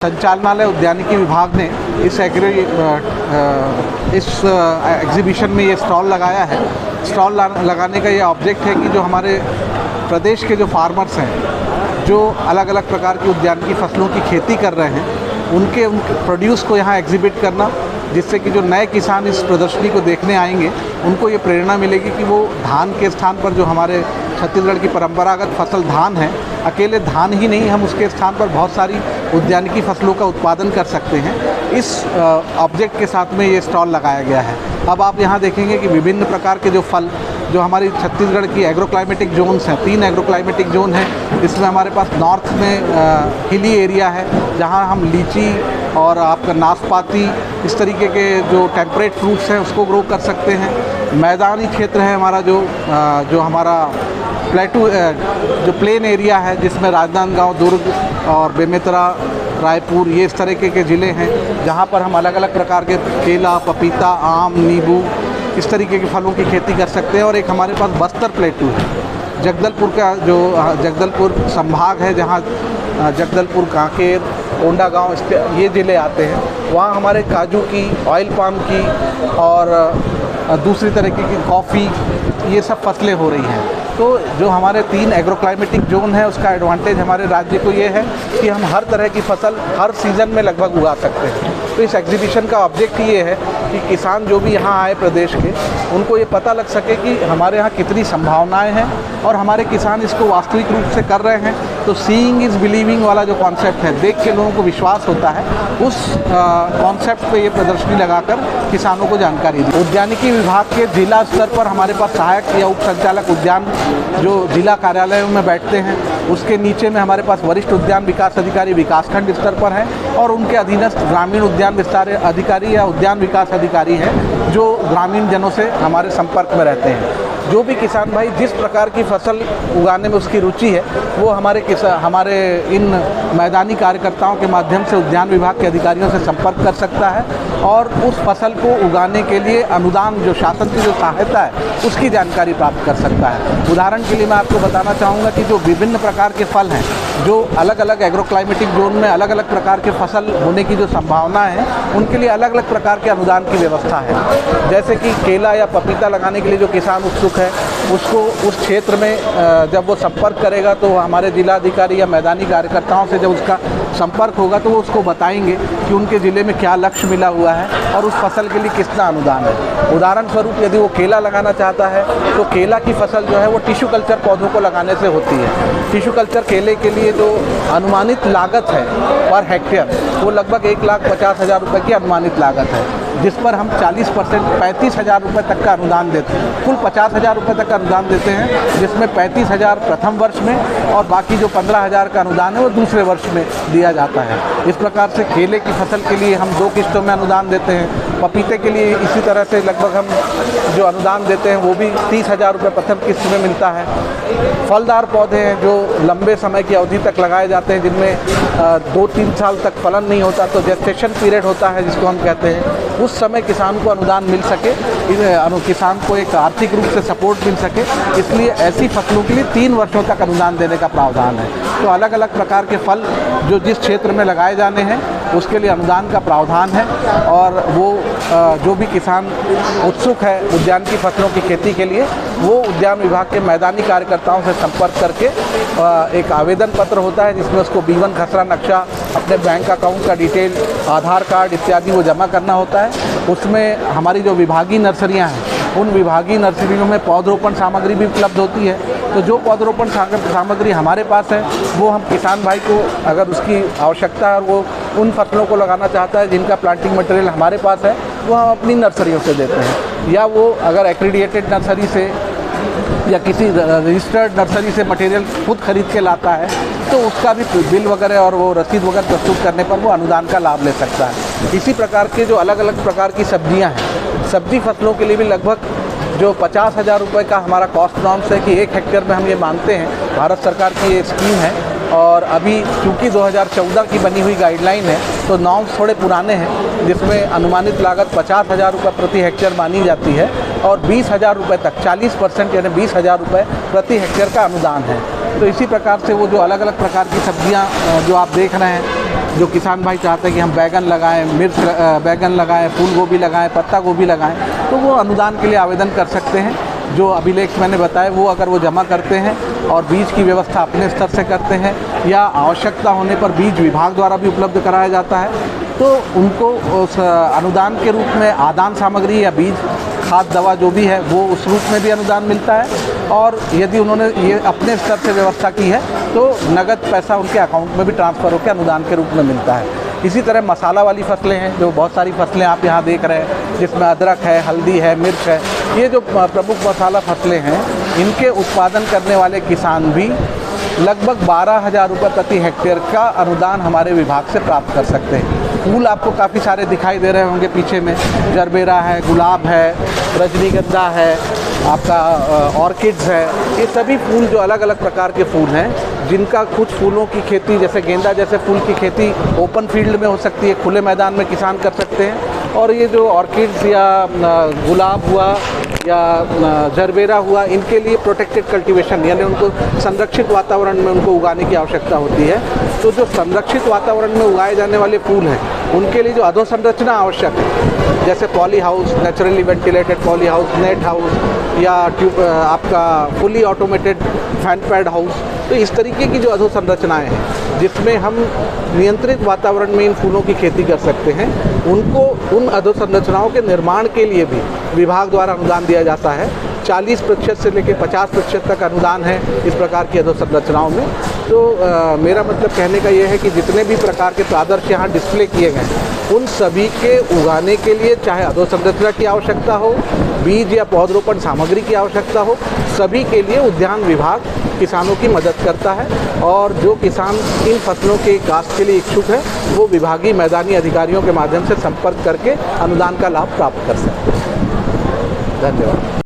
संचालनालय उद्यानिकी विभाग ने इस एग्जीबिशन में ये स्टॉल लगाया है। स्टॉल लगाने का ये ऑब्जेक्ट है कि जो हमारे प्रदेश के जो फार्मर्स हैं, जो अलग अलग प्रकार की उद्यानिकी फसलों की खेती कर रहे हैं, उनके प्रोड्यूस को यहाँ एग्जिबिट करना, जिससे कि जो नए किसान इस प्रदर्शनी को देखने आएंगे उनको ये प्रेरणा मिलेगी कि वो धान के स्थान पर, जो हमारे छत्तीसगढ़ की परंपरागत फसल धान है, अकेले धान ही नहीं, हम उसके स्थान पर बहुत सारी उद्यानिकी फसलों का उत्पादन कर सकते हैं। इस ऑब्जेक्ट के साथ में ये स्टॉल लगाया गया है। अब आप यहाँ देखेंगे कि विभिन्न प्रकार के जो फल, जो हमारी छत्तीसगढ़ की एग्रोक्लाइमेटिक जोन्स हैं, 3 एग्रोक्लाइमेटिक जोन हैं। इसमें हमारे पास नॉर्थ में हिली एरिया है, जहाँ हम लीची और आपका नाशपाती, इस तरीके के जो टेम्परेट फ्रूट्स हैं उसको ग्रो कर सकते हैं। मैदानी क्षेत्र है हमारा, जो हमारा प्लेटू, जो प्लेन एरिया है, जिसमें राजनांदगांव, दुर्ग और बेमेतरा, रायपुर, ये इस तरीके के ज़िले हैं, जहाँ पर हम अलग अलग प्रकार के केला, पपीता, आम, नींबू, इस तरीके के फलों की खेती कर सकते हैं। और एक हमारे पास बस्तर प्लेटू है, जगदलपुर का जो जगदलपुर संभाग है, जहाँ जगदलपुर, कांकेर, कोंडागांव, ये ज़िले आते हैं। वहाँ हमारे काजू की, ऑयल पाम की और दूसरी तरीके की कॉफ़ी, ये सब फसलें हो रही हैं। तो जो हमारे 3 एग्रोक्लाइमेटिक जोन है, उसका एडवांटेज हमारे राज्य को ये है कि हम हर तरह की फसल हर सीज़न में लगभग उगा सकते हैं। तो इस एग्जीबिशन का ऑब्जेक्ट ये है कि किसान जो भी यहाँ आए प्रदेश के, उनको ये पता लग सके कि हमारे यहाँ कितनी संभावनाएं हैं और हमारे किसान इसको वास्तविक रूप से कर रहे हैं। तो सीइंग इज़ बिलीविंग वाला जो कॉन्सेप्ट है, देख के लोगों को विश्वास होता है, उस कॉन्सेप्ट पे ये प्रदर्शनी लगाकर किसानों को जानकारी दी। उद्यानिकी विभाग के जिला स्तर पर हमारे पास सहायक या उप संचालक उद्यान जो जिला कार्यालयों में बैठते हैं, उसके नीचे में हमारे पास वरिष्ठ उद्यान विकास अधिकारी विकासखंड स्तर पर हैं, और उनके अधीनस्थ ग्रामीण उद्यान विस्तार अधिकारी या उद्यान विकास अधिकारी हैं, जो ग्रामीण जनों से हमारे संपर्क में रहते हैं। जो भी किसान भाई जिस प्रकार की फसल उगाने में उसकी रुचि है, वो हमारे इन मैदानी कार्यकर्ताओं के माध्यम से उद्यान विभाग के अधिकारियों से संपर्क कर सकता है और उस फसल को उगाने के लिए अनुदान, जो शासन की जो सहायता है, उसकी जानकारी प्राप्त कर सकता है। उदाहरण के लिए मैं आपको बताना चाहूँगा कि जो विभिन्न प्रकार के फल हैं, जो अलग अलग एग्रोक्लाइमेटिक जोन में अलग अलग प्रकार के फसल होने की जो संभावना है, उनके लिए अलग अलग प्रकार के अनुदान की व्यवस्था है। जैसे कि केला या पपीता लगाने के लिए जो किसान उत्सुक है, उसको उस क्षेत्र में जब वो संपर्क करेगा, तो हमारे जिलाधिकारी या मैदानी कार्यकर्ताओं से जब उसका संपर्क होगा, तो वो उसको बताएंगे कि उनके ज़िले में क्या लक्ष्य मिला हुआ है और उस फसल के लिए कितना अनुदान है। उदाहरण स्वरूप यदि वो केला लगाना चाहता है, तो केला की फसल जो है वो टिश्यू कल्चर पौधों को लगाने से होती है। टिश्यू कल्चर केले के लिए जो अनुमानित लागत है पर हेक्टेयर, वो लगभग 1,50,000 रुपये की अनुमानित लागत है, जिस पर हम 40% 35,000 रुपये तक का अनुदान देते हैं। कुल 50,000 रुपये तक का अनुदान देते हैं, जिसमें 35,000 प्रथम वर्ष में और बाकी जो 15,000 का अनुदान है वो दूसरे वर्ष में दिया जाता है। इस प्रकार से केले की फसल के लिए हम 2 किस्तों में अनुदान देते हैं। पपीते के लिए इसी तरह से लगभग हम जो अनुदान देते हैं वो भी 30,000 रुपये प्रथम किस्त में मिलता है। फलदार पौधे हैं जो लंबे समय की अवधि तक लगाए जाते हैं, जिनमें 2-3 साल तक फलन नहीं होता, तो जेस्टेशन पीरियड होता है जिसको हम कहते हैं, उस समय किसान को अनुदान मिल सके, किसान को एक आर्थिक रूप से सपोर्ट मिल सके, इसलिए ऐसी फसलों के लिए 3 वर्षों तक अनुदान देने का प्रावधान है। तो अलग अलग प्रकार के फल जो जिस क्षेत्र में लगाए जाने हैं, उसके लिए अनुदान का प्रावधान है। और वो जो भी किसान उत्सुक है उद्यान की फसलों की खेती के लिए, वो उद्यान विभाग के मैदानी कार्यकर्ताओं से संपर्क करके एक आवेदन पत्र होता है, जिसमें उसको B1 खसरा नक्शा, अपने बैंक अकाउंट का डिटेल, आधार कार्ड इत्यादि वो जमा करना होता है। उसमें हमारी जो विभागीय नर्सरियाँ हैं, उन विभागीय नर्सरियों में पौधरोपण सामग्री भी उपलब्ध होती है। तो जो पौधरोपण सामग्री हमारे पास है, वो हम किसान भाई को, अगर उसकी आवश्यकता है और वो उन फसलों को लगाना चाहता है जिनका प्लांटिंग मटेरियल हमारे पास है, वो हम अपनी नर्सरियों से देते हैं। या वो अगर एक्रीडिएटेड नर्सरी से या किसी रजिस्टर्ड नर्सरी से मटेरियल खुद खरीद के लाता है, तो उसका भी बिल वगैरह और वो रसीद वगैरह प्रस्तुत करने पर वो अनुदान का लाभ ले सकता है। इसी प्रकार के जो अलग अलग प्रकार की सब्जियां हैं, सब्जी फसलों के लिए भी लगभग जो 50,000 रुपये का हमारा कॉस्ट नॉर्म्स है कि 1 हेक्टेयर में हम ये मानते हैं, भारत सरकार की ये स्कीम है। और अभी चूँकि 2014 की बनी हुई गाइडलाइन है, तो नॉर्म्स थोड़े पुराने हैं, जिसमें अनुमानित लागत 50,000 रुपये प्रति हेक्टेयर मानी जाती है और 20,000 रुपये तक 40% यानी 20,000 रुपये प्रति हेक्टेयर का अनुदान है। तो इसी प्रकार से वो जो अलग अलग प्रकार की सब्जियां जो आप देख रहे हैं, जो किसान भाई चाहते हैं कि हम बैगन लगाएं, बैगन लगाएं, फूल गोभी लगाएं, पत्ता गोभी लगाएं, तो वो अनुदान के लिए आवेदन कर सकते हैं। जो अभिलेख मैंने बताया वो अगर वो जमा करते हैं और बीज की व्यवस्था अपने स्तर से करते हैं या आवश्यकता होने पर बीज विभाग द्वारा भी उपलब्ध कराया जाता है, तो उनको उस अनुदान के रूप में आदान सामग्री या बीज, खाद, दवा जो भी है वो उस रूप में भी अनुदान मिलता है। और यदि उन्होंने ये अपने स्तर से व्यवस्था की है तो नगद पैसा उनके अकाउंट में भी ट्रांसफ़र होकर अनुदान के रूप में मिलता है। इसी तरह मसाला वाली फसलें हैं, जो बहुत सारी फसलें आप यहाँ देख रहे हैं, जिसमें अदरक है, हल्दी है, मिर्च है, ये जो प्रमुख मसाला फसलें हैं, इनके उत्पादन करने वाले किसान भी लगभग 12,000 रुपये प्रति हेक्टेयर का अनुदान हमारे विभाग से प्राप्त कर सकते हैं। फूल आपको काफ़ी सारे दिखाई दे रहे होंगे पीछे में, जरबेरा है, गुलाब है, रजनीगंधा है, आपका ऑर्किड्स है, ये सभी फूल जो अलग अलग प्रकार के फूल हैं, जिनका कुछ फूलों की खेती जैसे गेंदा जैसे फूल की खेती ओपन फील्ड में हो सकती है, खुले मैदान में किसान कर सकते हैं। और ये जो ऑर्किड्स या गुलाब हुआ या जरबेरा हुआ, इनके लिए प्रोटेक्टेड कल्टीवेशन यानी उनको संरक्षित वातावरण में उनको उगाने की आवश्यकता होती है। तो जो संरक्षित वातावरण में उगाए जाने वाले फूल हैं, उनके लिए जो अधोसंरचना आवश्यक है, जैसे poly house, naturally ventilated poly house, net house या आपका fully automated fan pad house, तो इस तरीके की जो अधोसंरचनाएँ हैं जिसमें हम नियंत्रित वातावरण में इन फूलों की खेती कर सकते हैं, उनको उन अधोसंरचनाओं के निर्माण के लिए भी विभाग द्वारा अनुदान दिया जाता है। 40% से लेकर 50% तक अनुदान है इस प्रकार की अधोसंरचनाओं में। तो मेरा मतलब कहने का ये है कि जितने भी प्रकार के प्रादर्श यहाँ डिस्प्ले किए गए हैं, उन सभी के उगाने के लिए चाहे अधोसंरचना की आवश्यकता हो, बीज या पौधरोपण सामग्री की आवश्यकता हो, सभी के लिए उद्यान विभाग किसानों की मदद करता है। और जो किसान इन फसलों के काश्त के लिए इच्छुक है, वो विभागीय मैदानी अधिकारियों के माध्यम से संपर्क करके अनुदान का लाभ प्राप्त कर सकते हैं। धन्यवाद।